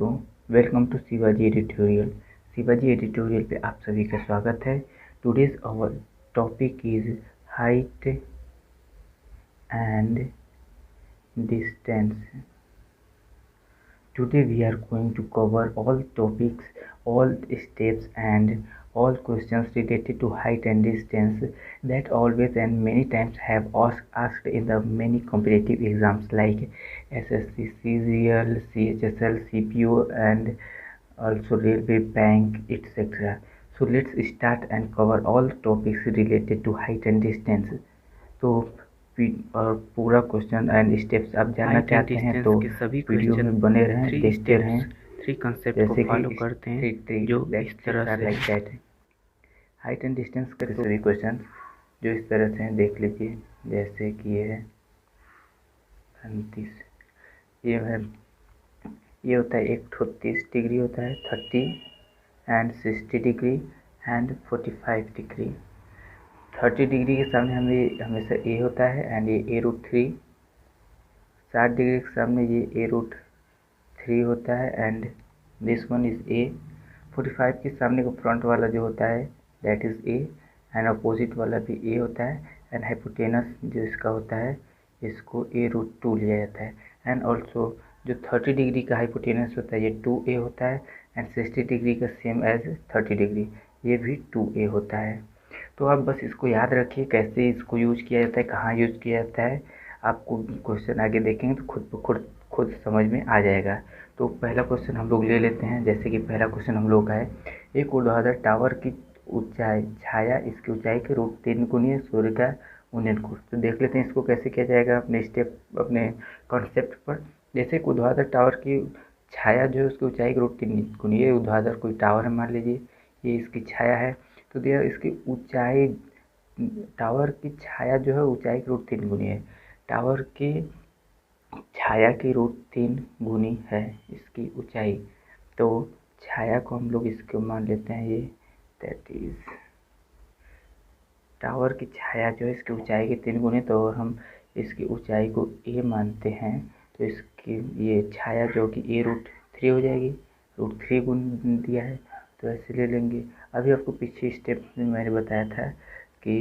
दोस्तों, welcome to Shivaji editorial. Shivaji editorial पे आप सभी का स्वागत है। Today's our topic is height and distance. Today we are going to cover all topics, all steps and all questions related to height and distance that always and many times have asked in the many competitive exams like SSC, CGL, CHSL, CPO and also Railway Bank, etc. So let's start and cover all topics related to height and distance. तो और पूरा question and steps आप जानना चाहते हैं तो सभी video में बने रहें, देखते रहें। थ्री कंसेप्ट को जैसे फॉलो कि करते हैं जो इस तरह से like that. Height and distance के सभी क्वेश्चन जो इस तरह से हैं देख लीजिए। जैसे कि ये है 35, ये होता है एक 30 डिग्री होता है, 30 and 60 degree and 45 degree. 30 degree के सामने हमें हमेशा ए होता है एंड ये A√3। 60 डिग्री के सामने ये A√3 होता है and this one is a. 45 के सामने को फ्रंट वाला जो होता है that is A and opposite वाला भी ए होता है एंड हाइपोटेनस जो इसका होता है इसको A√2 लिया जाता है। एंड ऑल्सो जो 30 डिग्री का हाइपोटेनस होता है ये 2a होता है एंड 60 डिग्री का सेम एज 30 डिग्री ये भी 2a होता है। तो आप बस इसको याद रखिए कैसे इसको यूज किया जाता है, कहाँ यूज किया जाता है। आपको क्वेश्चन आगे देखेंगे तो खुद समझ में आ जाएगा। तो पहला क्वेश्चन हम लोग ले लेते हैं। जैसे कि पहला क्वेश्चन हम लोग का है, एक ऊर्ध्वाधर टावर की ऊंचाई छाया इसकी ऊंचाई के √3 गुनी सूर्य का उन्नयन कोण। तो देख लेते हैं इसको कैसे किया जाएगा अपने अपने कॉन्सेप्ट पर। जैसे एक ऊर्ध्वाधर टावर की छाया जो है उसकी ऊंचाई के √3 गुनी, ये ऊर्ध्वाधर कोई टावर है मान लीजिए, ये इसकी छाया है। तो दिया इसकी ऊंचाई, टावर की छाया जो है ऊंचाई के √3 गुनी है। टावर की छाया की √3 गुनी है इसकी ऊंचाई। तो छाया को हम लोग इसको मान लेते हैं ये दैट इज टावर की छाया जो है इसकी ऊंचाई के 3 गुनी, तो हम इसकी ऊंचाई को ए मानते हैं तो इसकी ये छाया जो कि A√3 हो जाएगी। √3 गुण दिया है तो ऐसे ले लेंगे। अभी आपको पीछे स्टेप में मैंने बताया था कि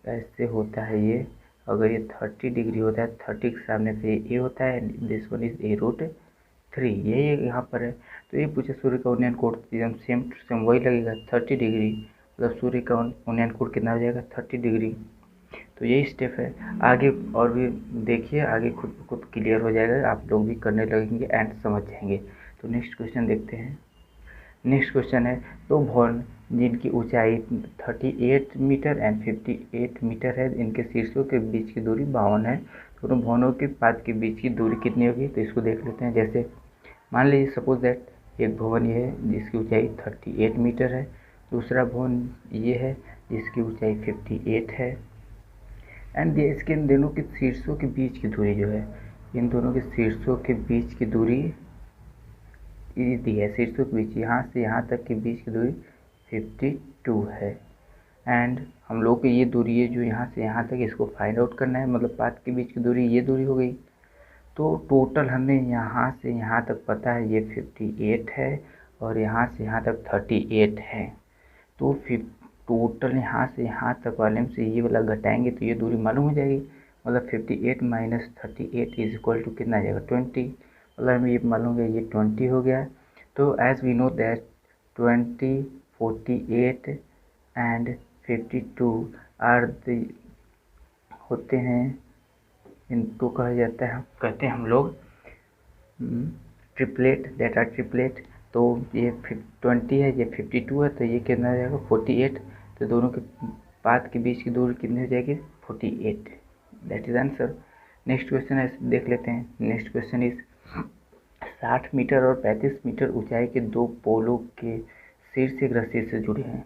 ऐसे होता है ये। अगर ये 30 डिग्री होता है, 30 के सामने से ए होता है and this one is A√3, ये यहाँ पर है। तो ये पूछे सूर्य का उन्नयन कोण, एकदम सेम टू सेम वही लगेगा 30 डिग्री, मतलब सूर्य का उन्नयन कोण कितना हो जाएगा 30 डिग्री। तो यही स्टेप है। आगे और भी देखिए, आगे खुद क्लियर हो जाएगा, आप लोग भी करने लगेंगे एंड समझ जाएंगे। तो नेक्स्ट क्वेश्चन देखते हैं। नेक्स्ट क्वेश्चन है, दो भवन जिनकी ऊंचाई 38 मीटर एंड 58 मीटर है, इनके शीर्षों के बीच की दूरी 52 है। दोनों भवनों के पाद के बीच की दूरी कितनी होगी, तो इसको देख लेते हैं। जैसे मान लीजिए सपोज दैट एक भवन ये है जिसकी ऊंचाई 38 मीटर है, दूसरा भवन ये है जिसकी ऊंचाई 58 है एंड इसके इन दोनों के शीर्षों के बीच की दूरी जो है, इन दोनों के शीर्षों के बीच की दूरी दी है। शीर्षों के बीच यहाँ से यहाँ तक के बीच की दूरी 52 है एंड हम लोग को ये दूरी है जो यहाँ से यहाँ तक इसको फाइंड आउट करना है, मतलब पाद के बीच की दूरी ये दूरी हो गई। तो टोटल हमें यहाँ से यहाँ तक पता है ये 58 है और यहाँ से यहाँ तक 38 है। तो फिर टोटल यहाँ से यहाँ तक वाले में से ये वाला घटाएंगे तो ये दूरी मालूम हो जाएगी। मतलब 58 माइनस 38 इज इक्वल टू कितना आ जाएगा 20। मतलब हमें ये मालूम है ये 20 हो गया। तो as we know that 20, 48 and 52 are the होते हैं, इनको कहा जाता है, कहते हैं हम लोग ट्रिपलेट, दैट आर ट्रिपलेट। तो ये 20 है, ये 52 है, तो ये कितना हो जाएगा 48। तो दोनों के पाद के बीच की दूरी कितनी हो जाएगी 48। That is answer. Next question है, देख लेते हैं। नेक्स्ट क्वेश्चन इज 60 मीटर और 35 मीटर ऊंचाई के दो पोलों के शीर्ष एक रस्सी से जुड़े हैं।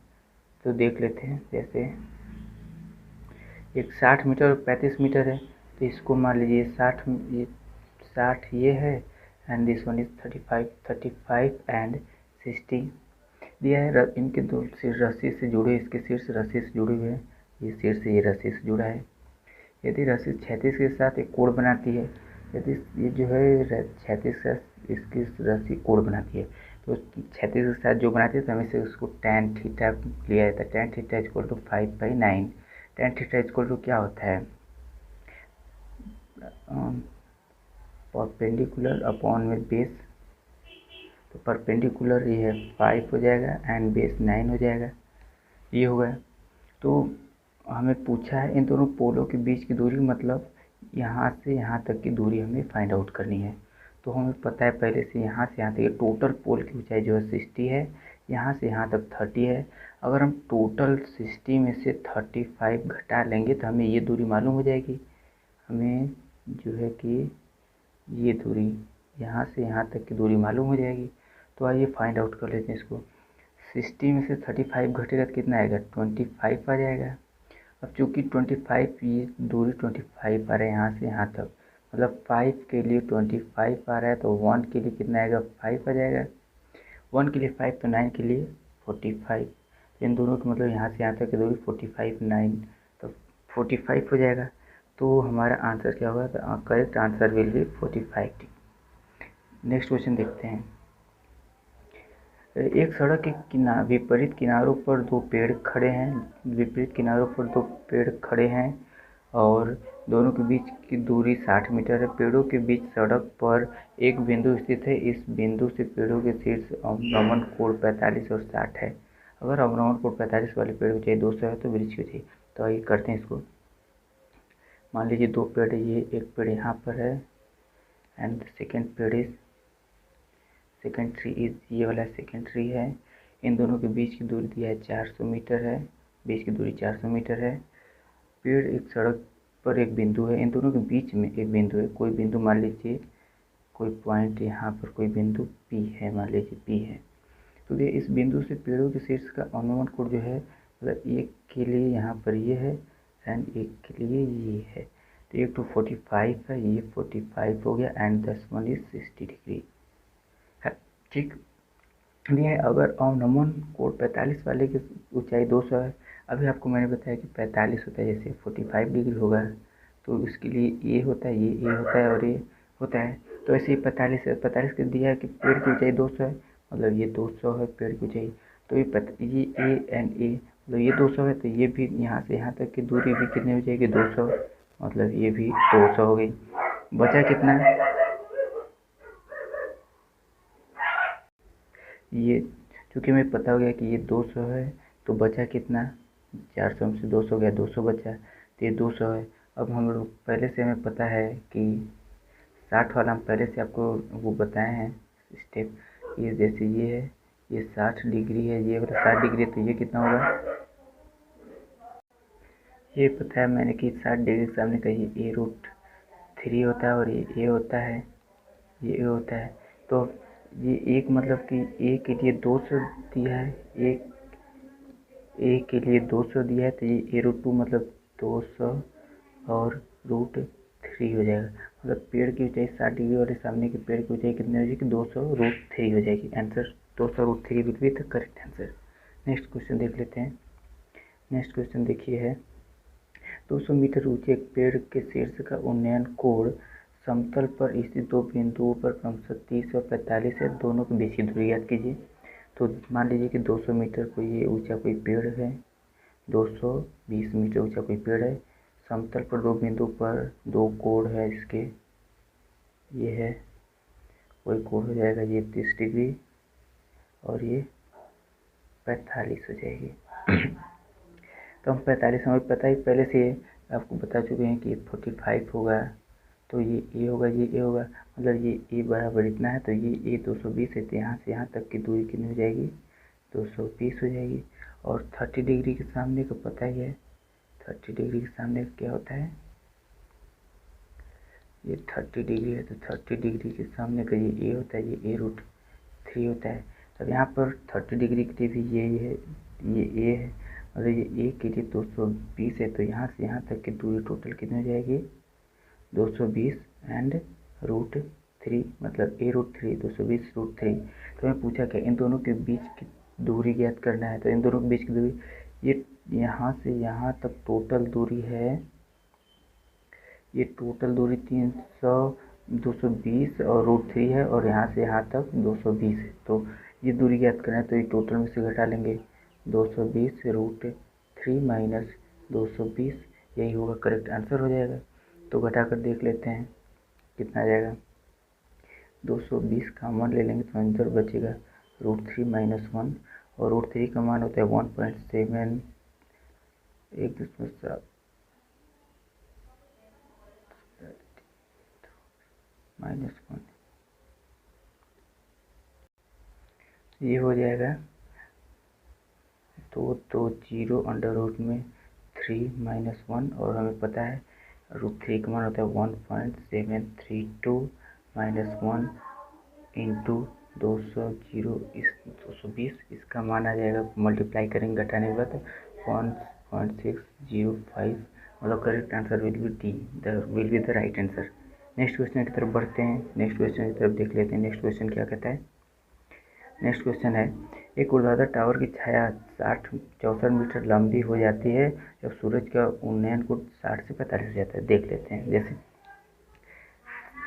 तो देख लेते हैं। जैसे एक 60 मीटर और 35 मीटर है, तो इसको मान लीजिए 60 ये है and this one is 35 and 60 दिया है। इनके दो रस्सी से जुड़े, इसके शीर्ष रस्सी से जुड़े हुए हैं, ये शीर्ष ये रस्सी से जुड़ा है। यदि रस्सी क्षैतिज के साथ एक कोण बनाती है यदि ये जो है क्षैतिज से इसकी रस्सी कोण बनाती है, तो क्षैतिज के साथ जो बनाती है तो हमें से उसको tan थीटा लिया जाता है। tan theta equal to 5/9। tan theta equal to क्या होता है, परपेंडिकुलर अपॉन में बेस, तो परपेंडिकुलर ये है 5 हो जाएगा एंड बेस 9 हो जाएगा, ये हो गया। तो हमें पूछा है इन दोनों पोलों के बीच की दूरी, मतलब यहाँ से यहाँ तक की दूरी हमें फाइंड आउट करनी है। तो हमें पता है पहले से यहाँ तक टोटल पोल की ऊंचाई जो है 60 है, यहाँ से यहाँ तक 30 है। अगर हम टोटल 60 में से 35 घटा लेंगे तो हमें ये दूरी मालूम हो जाएगी। हमें जो है कि ये दूरी यहाँ से यहाँ तक की दूरी मालूम हो जाएगी। तो आइए फाइंड आउट कर लेते हैं इसको। 60 में से 35 घटेगा तो कितना आएगा, 25 आ जाएगा। अब चूँकि 25 ये दूरी 25 आ रहा है यहाँ से यहाँ तक, मतलब 5 के लिए 25 आ रहा है, तो 1 के लिए कितना आएगा, 5 आ जाएगा। 1 के लिए 5 तो 9 के लिए 45, इन दोनों की मतलब यहाँ से यहाँ तक की दूरी 45 9, तो 45 हो जाएगा। तो हमारा आंसर क्या होगा, तो correct answer will B 45। Next question देखते हैं। एक सड़क के विपरीत किनारों पर दो पेड़ खड़े हैं और दोनों के बीच की दूरी 60 मीटर है। पेड़ों के बीच सड़क पर एक बिंदु स्थित है। इस बिंदु से पेड़ों के शीर्ष अवनमन कोण 45 और 60 है। अगर अवनमन कोण 45 वाले पेड़ की ऊंचाई 200 है तो वृक्ष की ऊंचाई, तो आइए करते हैं इसको। मान लीजिए दो पेड़ है, ये एक पेड़ यहाँ पर है एंड सेकेंड ट्री इज, ये वाला सेकेंड ट्री है। इन दोनों के बीच की दूरी दिया है 400 मीटर है, बीच की दूरी 400 मीटर है। पेड़ एक सड़क पर एक बिंदु है, इन दोनों के बीच में एक बिंदु है, कोई बिंदु मान लीजिए, कोई पॉइंट यहाँ पर कोई बिंदु P है, मान लीजिए P है। तो ये इस बिंदु से पेड़ों के शीर्ष का अवनमन कोण जो है, मतलब एक के लिए यहाँ पर ये है एंड एक के लिए ये है, तो एक तो 45 है, ये 45 हो गया एंड 10 इज 60 डिग्री है, ठीक। ये अगर अवनमन कोण 45 वाले की ऊंचाई 200 है, अभी आपको मैंने बताया कि 45 होता है, जैसे 45 डिग्री होगा तो इसके लिए ये होता है, ये होता है और ये होता है। तो ऐसे ही 45 के दिया है कि पेड़ की ऊंचाई 200 है, मतलब ये 200 है पेड़ की ऊंचाई, तो ये ए एंड ए, मतलब ये 200 है, तो ये भी यहाँ से यहाँ तक की दूरी भी कितनी हो जाएगी, 200, मतलब ये भी 200 हो गई। बचा कितना, ये चूँकि हमें पता हो गया कि ये 200 है, तो बचा कितना, 400 में से 200 गया, 200 बचा, तो ये 200 है। अब हम लोग पहले से हमें पता है कि 60 वाला हम पहले से आपको वो बताए हैं स्टेप, ये जैसे ये है, ये 60 डिग्री है, ये वाला 60 डिग्री है, तो ये कितना होगा, ये पता है मैंने कि 60 डिग्री के सामने का ये A√3 होता है और ये A होता है, ये A होता है। तो ये एक मतलब कि A के लिए 200 दिया है, A के लिए 200 दिया है, तो ये A√2 मतलब 200 और √3 हो जाएगा। मतलब पेड़ की ऊंचाई 60 डिग्री वाले सामने के पेड़ की ऊंचाई कितनी हो जाएगी, 200√3 हो जाएगी। Answer 200√3 will be the correct answer. Next question देख लेते हैं। नेक्स्ट क्वेश्चन देखिए है, 200 मीटर ऊंचे एक पेड़ के शीर्ष का उन्नयन कोण समतल पर स्थित दो बिंदुओं पर क्रमशः 30 और 45 है, दोनों के बीच की दूरी ज्ञात कीजिए। तो मान लीजिए कि 200 मीटर कोई ये ऊंचा कोई पेड़ है, 220 मीटर ऊंचा कोई पेड़ है, समतल पर दो बिंदु पर दो कोण है इसके, ये है कोई कोण हो जाएगा, ये 30 डिग्री और ये 45 हो जाएगी। तो हम 45 हमें पता ही पहले से आपको बता चुके हैं कि 45 होगा, तो ये ए होगा, ये ए होगा, मतलब ये ए बराबर इतना है, तो ये ए 220 है, तो यहाँ से यहाँ तक की दूरी कितनी हो जाएगी, 220 हो जाएगी। और 30 डिग्री के सामने का पता ही है, 30 डिग्री के सामने क्या होता है, ये 30 डिग्री है, तो 30 डिग्री के सामने का ये ए होता है, ये A√3 होता है। तब यहाँ पर 30 डिग्री के लिए भी ये है, ये ए है, और ये ए के लिए 220 है, तो यहाँ से यहाँ तक की दूरी टोटल कितनी हो जाएगी, 220 एंड √3, मतलब A√3, 220√3। तो मैं पूछा क्या, इन दोनों के बीच की दूरी ज्ञात करना है, तो इन दोनों के बीच की दूरी, ये यहाँ से यहाँ तक टोटल दूरी है, ये टोटल दूरी 220 और √3 है और यहाँ से यहाँ तक 220 है। तो ये दूरी ज्ञात करना है, तो ये टोटल में से घटा लेंगे 220 √3 माइनस 220, यही होगा करेक्ट आंसर हो जाएगा। तो घटा कर देख लेते हैं कितना आ जाएगा। 220 कॉमन ले लेंगे तो आंसर बचेगा √3 माइनस 1, और √3 का मान होता है 1.7 माइनस 1, ये हो जाएगा। तो 0 अंडर रूट में 3 माइनस 1, और हमें पता है √3 का मान होता है 1.732 माइनस 1 इंटू 220, इसका मान आ जाएगा, मल्टीप्लाई करेंगे घटाने के बाद 1.605, मतलब correct answer will be the right answer. Next question की तरफ बढ़ते हैं। नेक्स्ट क्वेश्चन की तरफ देख लेते हैं। नेक्स्ट क्वेश्चन क्या कहता है। नेक्स्ट क्वेश्चन है, एक ऊर्ध्वाधर टावर की छाया 64 मीटर लंबी हो जाती है जब सूरज का उन्नयन कोण 60 से 45 हो जाता है। देख लेते हैं। जैसे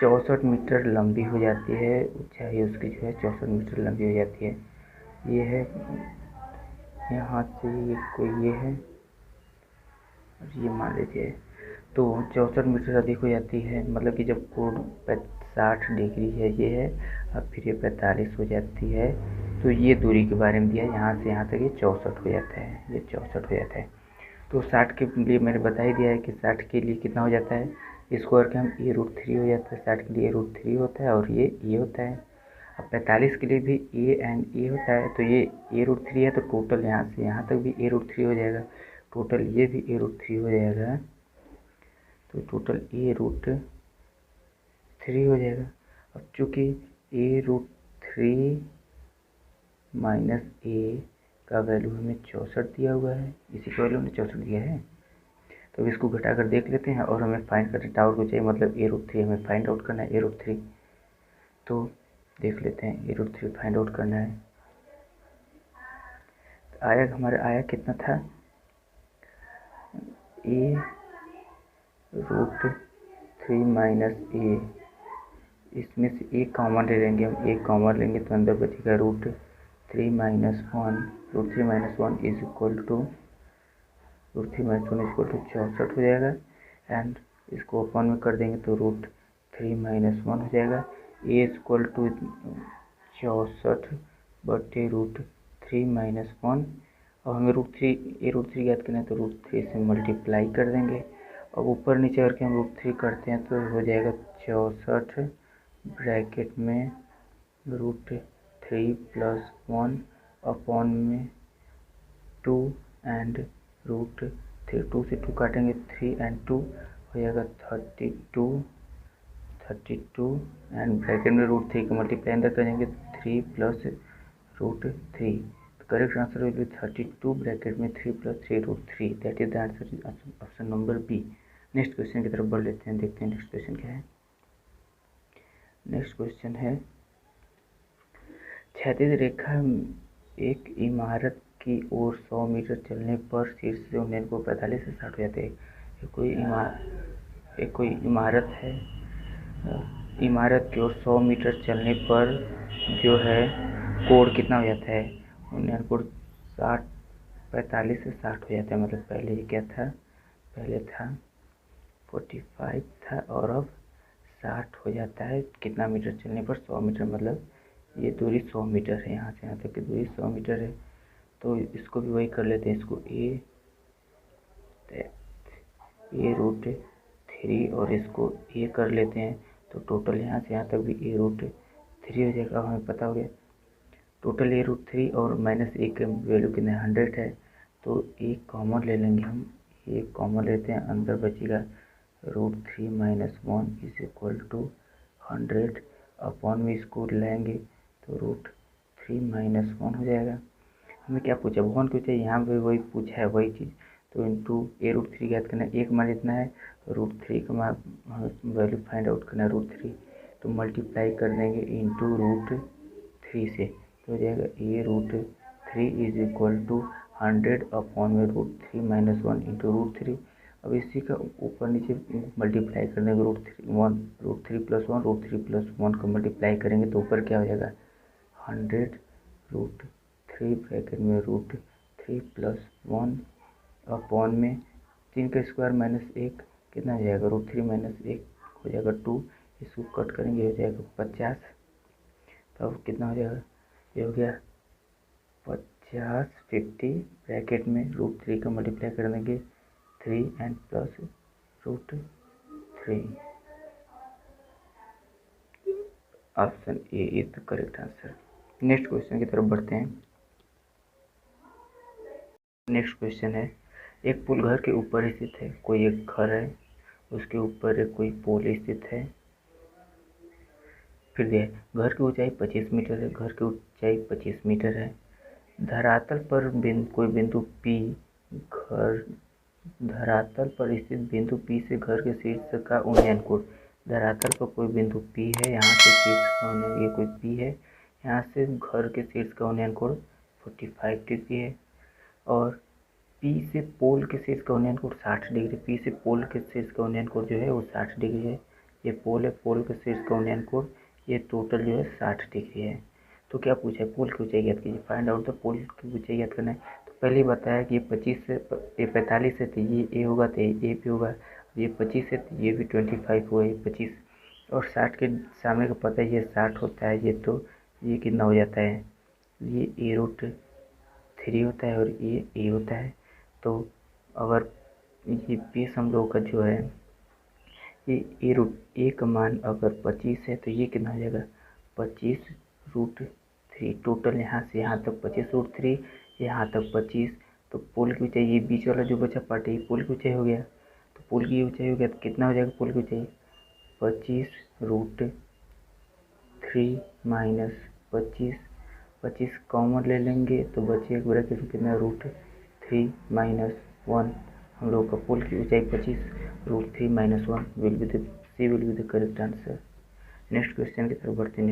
64 मीटर लंबी हो जाती है, ऊंचाई उसकी जो है 64 मीटर लंबी हो जाती है। ये है यहाँ से ये है और ये मान लीजिए, तो 64 मीटर अधिक हो जाती है, मतलब कि जब कोण 60 डिग्री है ये है, अब फिर ये 45 हो जाती है, तो ये दूरी के बारे में दिया है। यहाँ से यहाँ तक ये 64 हो जाता है, ये 64 हो जाता है। तो 60 के लिए मैंने बता ही दिया है कि 60 के लिए कितना हो जाता है, स्क्वायर के हम a√3 हो जाता है। 60 के लिए a√3 होता है और ये होता है। अब 45 के लिए भी a एंड a होता है, तो ये a√3 है, तो टोटल यहाँ से यहाँ तक भी a√3 हो जाएगा, टोटल ये भी a√3 हो जाएगा, तो टोटल a√3 हो जाएगा। अब चूँकि a√3 माइनस a का वैल्यू हमें 64 दिया हुआ है, इसी का वैल्यू हमें 64 दिया है, तो इसको घटा कर देख लेते हैं। और हमें फाइंड करना टावर को चाहिए, मतलब a√3 हमें फाइंड आउट करना है, a√3। तो देख लेते हैं, a√3 फाइंड आउट करना है। तो आया हमारा आया कितना था, a√3 माइनस a, इसमें से एक कॉमन ले लेंगे हम, एक कॉमन लेंगे तो अंदर बचेगा √3 minus 1, √3 minus 1 is equal to √3 minus 1 is equal to 64 हो जाएगा, एंड इसको अपन में कर देंगे तो √3 माइनस 1 हो जाएगा। a इज इक्वल टू 64 बटे √3 माइनस 1, और हमें a√3 ज्ञात करना है, तो √3 से मल्टीप्लाई कर देंगे, और ऊपर नीचे करके हम √3 करते हैं तो हो जाएगा 64 ब्रैकेट में √3 प्लस 1 अपॉन में 2 एंड √3, 2 से 2 काटेंगे 3 एंड 2 हो जाएगा 32 एंड ब्रैकेट में √3 को मल्टीप्लाई अंदर करेंगे 3 plus √3, correct answer will be 32 bracket में 3 plus 3 √3, that is the answer, option number B. Next question की तरफ बढ़ लेते हैं, देखते हैं नेक्स्ट क्वेश्चन क्या है। नेक्स्ट क्वेश्चन है, क्षैतिज रेखा एक इमारत की ओर 100 मीटर चलने पर शीर्ष से उन्नयन को 45 से 60 हो जाते हैं। कोई इमारत है, इमारत की ओर 100 मीटर चलने पर जो है कोण कितना हो जाता है, उन्नयन कोण 45 से 60 हो जाता है। मतलब पहले ये क्या था, पहले था 45 था और अब 60 हो जाता है। कितना मीटर चलने पर, 100 मीटर, मतलब ये दूरी 100 मीटर है, यहाँ से यहाँ तक की दूरी 100 मीटर है। तो इसको भी वही कर लेते हैं, इसको a√3 और इसको a कर लेते हैं, तो टोटल यहाँ से यहाँ तक भी a√3 हो जाएगा। हमें पता हो गया टोटल a√3 और माइनस a का वैल्यू कितना 100 है, तो एक कॉमन ले लेंगे हम, एक कॉमन लेते हैं, अंदर बचेगा √3 minus 1 is equal to 100, upon में इसको लेंगे तो √3 माइनस 1 हो जाएगा। हमें क्या पूछा, 1 क्यों चाहिए, यहाँ पे वही पूछा है वही चीज़, तो इंटू a√3 ज्ञात करना है, एक मान इतना है, √3 का मान वैल्यू फाइंड आउट करना है √3, तो मल्टीप्लाई कर देंगे इंटू √3 से, तो हो जाएगा a√3 is equal to 100 upon में √3 माइनस 1 इंटू √3, अब इसी का ऊपर नीचे मल्टीप्लाई कर देंगे, रूट थ्री प्लस वन का मल्टीप्लाई करेंगे तो ऊपर क्या हो जाएगा 100 रूट थ्री ब्रैकेट में root three plus one upon में 3 का स्क्वायर माइनस 1 कितना हो जाएगा रूट थ्री माइनस 1 हो जाएगा 2, इसको कट करेंगे हो जाएगा 50। तो अब कितना हो जाएगा, ये हो गया 50 ब्रैकेट में रूट थ्री का मल्टीप्लाई कर देंगे 3 and plus root three. Option A is the correct answer. Next question की तरफ बढ़ते हैं। नेक्स्ट क्वेश्चन है, एक पुल घर के ऊपर स्थित है, कोई एक घर है उसके ऊपर एक कोई पोल स्थित है। फिर दिया है घर की ऊंचाई 25 मीटर है, घर की ऊंचाई 25 मीटर है। धरातल पर कोई बिंदु P घर धरातल पर स्थित बिंदु P से घर के शीर्ष का उन्नयन कोण। धरातल पर कोई बिंदु P है, यहाँ से शीर्ष का उन्नयन, ये कोई P है, यहाँ से घर के शीर्ष का उन्नयन कोण 45 डिग्री है। और P से पोल के शीर्ष का उन्नयन कोण 60 डिग्री। P से पोल के शीर्ष का उन्नयन कोण जो है वो 60 डिग्री है। ये पोल है, पोल के शीर्ष का उन्नयन कोण ये टोटल जो है 60 डिग्री है। तो क्या पूछा है, पोल की ऊंचाई ज्ञात कीजिए, फाइंड आउट द पोल की ऊंचाई ज्ञात करना है। तो पहले ही बताया कि ये 25 से ये 45 है तो ये ए होगा, तो ये भी होगा। ये 25 है तो ये भी 25 होगा, ये 25 और 60 के सामने का पता है ये 60 होता है, ये तो ये कितना हो जाता है, ये ए रूट थ्री होता है और ये ए होता है। तो अगर ये बेस हम लोगों का जो है ये ए रूट ए का मान अगर 25 है तो ये कितना हो जाएगा 25 रूट थ्री। टोटल यहाँ से यहाँ तक 25 रूट थ्री, यहाँ तक 25। तो पोल की ऊंचाई ये बीच वाला जो बचा पार्ट है ये पोल की ऊंचाई हो गया। तो पोल की ऊंचाई हो गया तो कितना हो जाएगा पोल की ऊंचाई 25 रूट थ्री माइनस 25 कॉमन ले लेंगे तो बचेगा ब्रैकेट में कितना रूट थ्री माइनस 1। हम लोग का पोल की ऊंचाई 25 root three minus 1 will be the correct answer. Next question की तरफ बढ़ते हैं।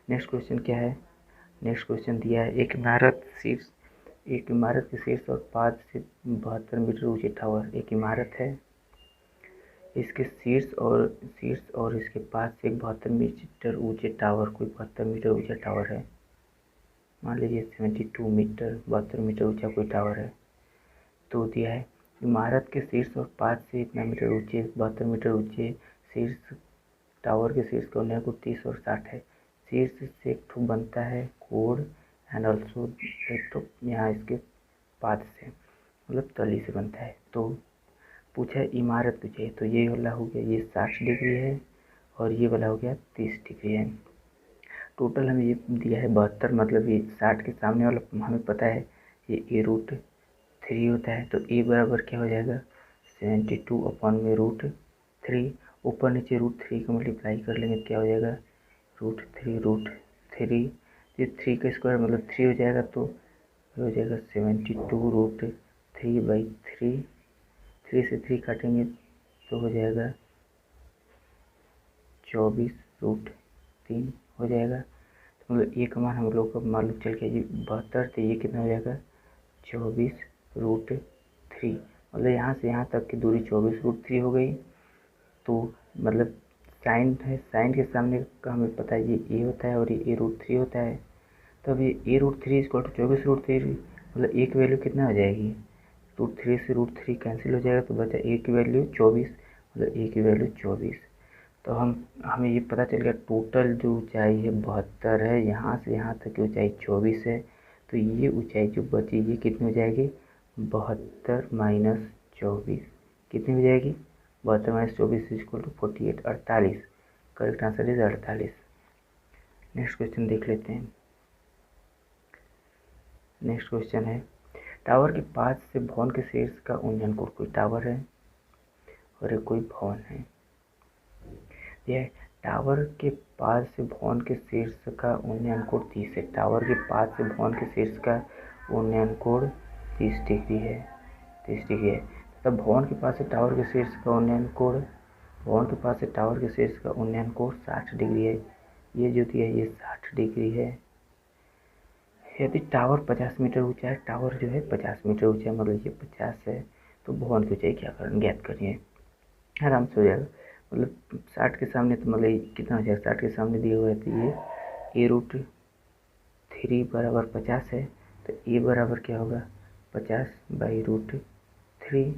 नेक्स्ट क्वेश्चन क्या है, नेक्स्ट क्वेश्चन दिया है एक इमारत के शीर्ष और पाद से 72 मीटर ऊंचे टावर। एक इमारत है, इसके शीर्ष और इसके पास से एक 72 मीटर ऊंचे टावर, कोई 72 मीटर ऊंचा टावर है। मान लीजिए 72 मीटर ऊंचा कोई टावर है। तो दिया है इमारत के शीर्ष और पाद से इतना मीटर ऊंचे 72 मीटर ऊंचे शीर्ष टावर के शीर्ष का उन्नयन कोण 30 और 60 है। शीर्ष से एक ठो बनता है कोण एंड ऑल्सो एक ठो यहाँ इसके पाद से मतलब तली से बनता है। तो पूछा है इमारत तुझे, तो ये वाला हो गया ये 60 डिग्री है और ये वाला हो गया 30 डिग्री है। टोटल हमें ये दिया है 72, मतलब ये 60 के सामने वाला हमें पता है ये ए रूट थ्री होता है। तो ए बराबर क्या हो जाएगा 72 अपॉन में रूट थ्री, ऊपर नीचे रूट थ्री का मल्टीप्लाई कर लेंगे क्या हो जाएगा रूट थ्री। ये थ्री का स्क्वायर मतलब 3 हो जाएगा तो हो जाएगा 72 रूट थ्री बाई थ्री। 3 से 3 काटेंगे तो हो जाएगा 24 रूट 3 हो जाएगा। तो मतलब ए का मान हम लोग को मालूम चल गया ये 72, तो ये कितना हो जाएगा 24 रूट थ्री। मतलब यहाँ से यहाँ तक की दूरी 24 रूट थ्री हो गई। तो मतलब साइन है, साइन के सामने का हमें पता है ये ए होता है और ये ए रूट थ्री होता है। तो अब ये ए रूट थ्री इसको 24 रूट थ्री, मतलब ए की वैल्यू कितना हो जाएगी रूट थ्री से रूट थ्री कैंसिल हो जाएगा तो बचा ए की वैल्यू 24, मतलब ए की वैल्यू 24। तो हमें ये पता चल गया टोटल जो ऊंचाई है 72 है, यहाँ से यहाँ तक की ऊंचाई 24 है। तो ये ऊंचाई जो बची ये कितनी हो जाएगी 72 माइनस 24 कितनी हो जाएगी 72 minus 24 equal to 48 48। Correct answer is 48। Next question देख लेते हैं। नेक्स्ट क्वेश्चन है टावर के पास से भवन के शीर्ष का उन्नयन कोण। कोई टावर है और एक कोई भवन है। यह टावर के पास से भवन के शीर्ष का उन्नयन कोण 30 है। टावर के पास से भवन के शीर्ष का उन्नयन कोण 30 डिग्री है, 30 डिग्री है। तब भवन के पास से टावर के शीर्ष का उन्नयन कोण 60 डिग्री है। ये जो दिया है ये 60 डिग्री है। यदि टावर 50 मीटर ऊंचा है, टावर जो है 50 मीटर ऊंचा है, मतलब ये 50 है तो भवन की ऊंचाई क्या करना ज्ञात करनी है, आराम से हो जाएगा। मतलब 60 के सामने तो मतलब कितना हो जाएगा, 60 के सामने दिए हुए तो ये a√3 बराबर 50 है, तो a बराबर क्या होगा 50/√3।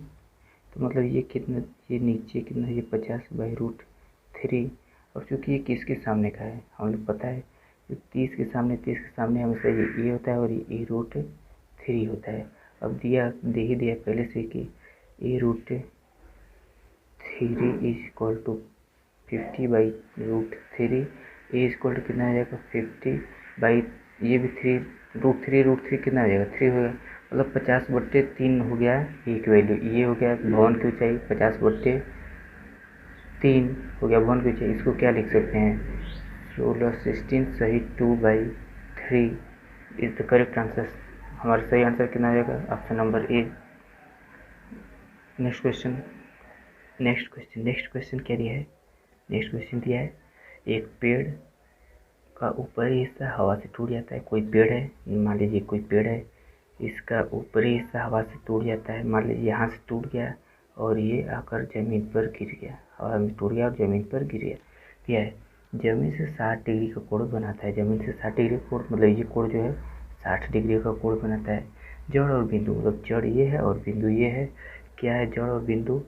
तो मतलब ये कितना, ये नीचे कितना, ये 50/√3। और चूँकि ये किसके सामने का है हम लोग पता है, 30 के सामने हमेशा ये a होता है और ये a√3 होता है। अब दे ही दिया पहले से कि a√3 is equal to 50/√3। A equal to कितना आ जाएगा 50 बाई, ये भी 3√3 कितना हो जाएगा 3 होगा, मतलब 50/3 हो गया ए की वैल्यू। ये हो गया भवन की ऊंचाई 50/3 हो गया भवन की ऊंचाई। इसको क्या लिख सकते हैं 16 सही 2/3 इज द करेक्ट आंसर। हमारा सही आंसर कितना आ जाएगा option number A. Next question क्या दिया है, नेक्स्ट क्वेश्चन दिया है एक पेड़ का ऊपरी हिस्सा हवा से टूट जाता है। कोई पेड़ है, मान लीजिए कोई पेड़ है, इसका ऊपरी हिस्सा हवा से टूट जाता है। मान लीजिए यहाँ से टूट गया और ये आकर ज़मीन पर गिर गया, हवा में टूट गया और ज़मीन पर गिर गया। क्या है, ज़मीन से 60 डिग्री का कोण बनाता है। ज़मीन से 60 डिग्री कोण, मतलब ये कोण जो है 60 डिग्री का कोण बनाता है। जड़ और बिंदु, मतलब जड़ ये है और बिंदु ये है। क्या है जड़ और बिंदु,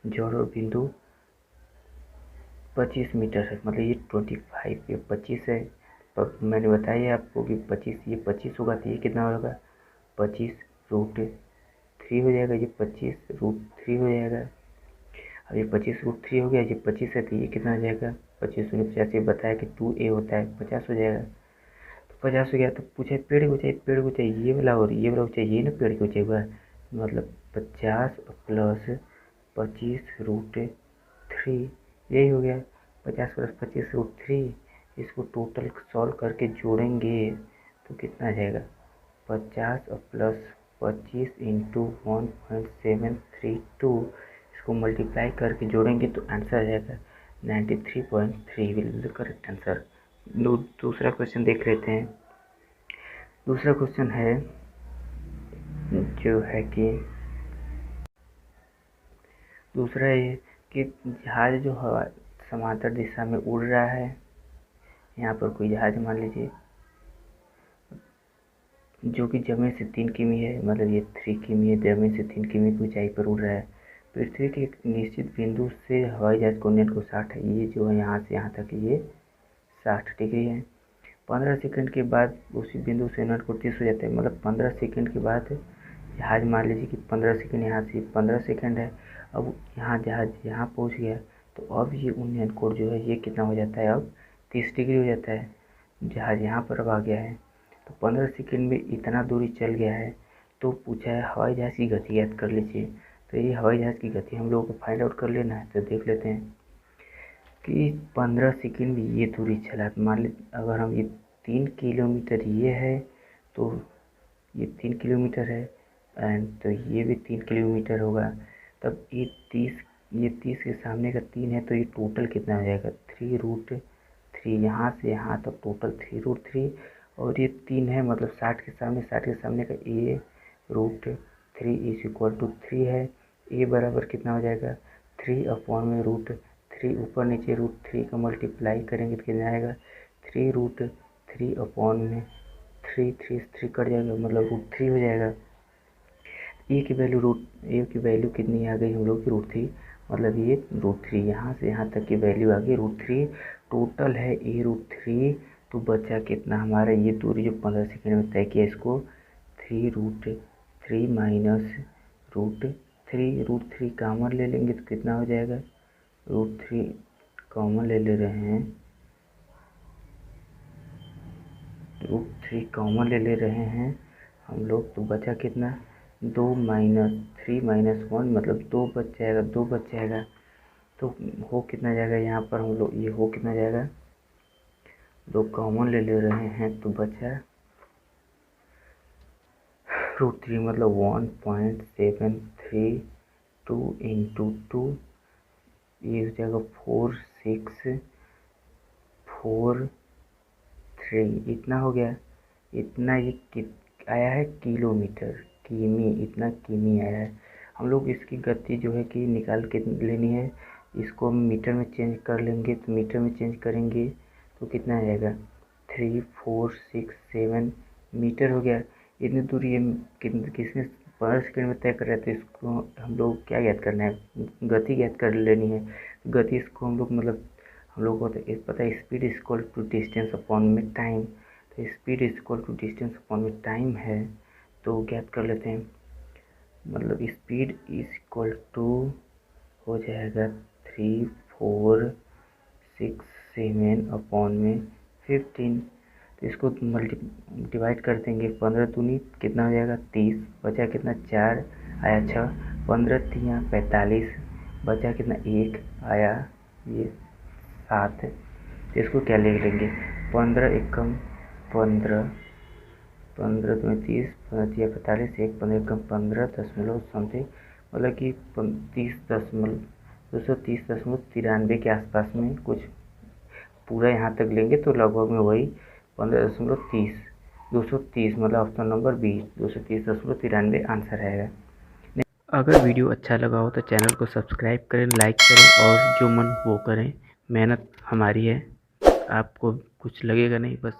जड़ और बिंदु 25 मीटर है, मतलब ये 25 ये 25 है। पर मैंने बताया आपको कि 25 ये 25 होगा तो ये कितना होगा 25√3 हो जाएगा। ये 25√3 हो जाएगा। अब ये 25√3 हो गया, ये 25 है तो ये कितना हो जाएगा 25×50। ये बताया कि 2a होता है 50 हो जाएगा। तो 50 हो गया। तो पूछा पेड़ की ऊंचाई, पेड़ की ऊंचाई ये वाला और ये वाला ऊंचाई, ये ना पेड़ की ऊंचाई हुआ, मतलब 50 + 25√3 यही हो गया। 50 + 25√3, इसको टोटल सॉल्व करके जोड़ेंगे तो कितना आ जाएगा 50 + 25 × 1.732, इसको मल्टीप्लाई करके जोड़ेंगे तो आंसर आ जाएगा 93.3 will be the correct answer. दूसरा क्वेश्चन देख लेते हैं। दूसरा क्वेश्चन है जो है कि दूसरा ये कि जहाज जो हवा समांतर दिशा में उड़ रहा है, यहाँ पर कोई जहाज मान लीजिए जो कि जमीन से 3 किमी है, मतलब ये 3 किमी है, जमीन से 3 किमी की ऊंचाई पर उड़ रहा है। पृथ्वी के एक निश्चित बिंदु से हवाई जहाज को नेट को 60 है, ये जो है यहाँ से यहाँ तक ये 60 डिग्री है। 15 सेकंड के बाद उसी बिंदु से नेट को 30 हो जाता है, मतलब 15 सेकंड के बाद जहाज, मान लीजिए कि 15 सेकंड यहाँ से 15 सेकंड है। अब यहाँ जहाज यहाँ पहुँच गया तो अब ये उन्नयन कोण जो है ये कितना हो जाता है अब 30 डिग्री हो जाता है। जहाज यहाँ पर अब आ गया है तो 15 सेकंड में इतना दूरी चल गया है। तो पूछा है हवाई जहाज की गति याद कर लीजिए। तो ये हवाई जहाज की गति हम लोगों को फाइंड आउट कर लेना है। तो देख लेते हैं कि 15 सेकंड में ये दूरी चला, मान लीजिए अगर हम ये 3 किलोमीटर ये है तो ये 3 किलोमीटर है एंड तो ये भी 3 किलोमीटर होगा। तब ये 30 के सामने का 3 है तो ये टोटल कितना हो जाएगा 3√3, यहाँ से यहाँ तक टोटल 3√3। और ये 3 है, मतलब 60 के सामने का a√3 इज इक्वल टू 3 है। a बराबर कितना हो जाएगा 3/√3, ऊपर नीचे √3 का मल्टीप्लाई करेंगे तो कितना आएगा 3√3/3, 3 कट जाएगा, मतलब √3 हो जाएगा। ए की वैल्यू कितनी आ गई हम लोग की √3, मतलब ये √3 यहाँ से यहाँ तक की वैल्यू आ गई √3, टोटल है a√3। तो बचा कितना हमारा, ये दूरी जो 15 सेकंड में तय किया इसको 3√3 माइनस √3 कॉमन ले लेंगे तो कितना हो जाएगा √3 कॉमन ले रहे हैं, √3 कॉमन ले रहे हैं हम लोग। तो बचा कितना 2 - 3 - 1, मतलब 2 बच जाएगा। तो हो कितना जाएगा यहाँ पर हम लोग, ये हो कितना जाएगा 2 कॉमन ले रहे हैं तो बचा √3, मतलब 1.732 × 2, ये हो जाएगा 4643, इतना हो गया। इतना ये आया है किलोमीटर किमी, इतना किमी आया है। हम लोग इसकी गति जो है कि निकाल के लेनी है। इसको हम मीटर में चेंज कर लेंगे, तो मीटर में चेंज करेंगे तो कितना आ जाएगा 3, 4, 6, 7 मीटर हो गया। इतनी दूर ये किसने 15 सेकंड में तय कर रहे थे। इसको हम लोग क्या ज्ञात करना है, गति ज्ञात कर लेनी है। गति इसको हम लोग मतलब हम लोग को तो पता है speed is equal to distance upon में टाइम। तो speed is equal to distance upon में टाइम है, तो ज्ञात कर लेते हैं। मतलब स्पीड इज इक्वल टू हो जाएगा 3, 4, 6, 7 अपॉन में 15। तो इसको डिवाइड कर देंगे। 15 दूनी कितना हो जाएगा 30, बचा कितना 4 आया 6, 15 तियाँ 45, बचा कितना 1 आया ये 7। तो इसको क्या लिख लेंगे 15 एकम 15, 15 दूनी 30, 15 तियाँ 45, 1 15 एकम 15 दशमलव समथिंग, मतलब कि 230.93 के आसपास में कुछ पूरा यहाँ तक लेंगे तो लगभग में वही 15.30, 230 मतलब ऑप्शन नंबर बी 230.93 आंसर है। अगर वीडियो अच्छा लगा हो तो चैनल को सब्सक्राइब करें, लाइक करें और जो मन वो करें। मेहनत हमारी है, आपको कुछ लगेगा नहीं, बस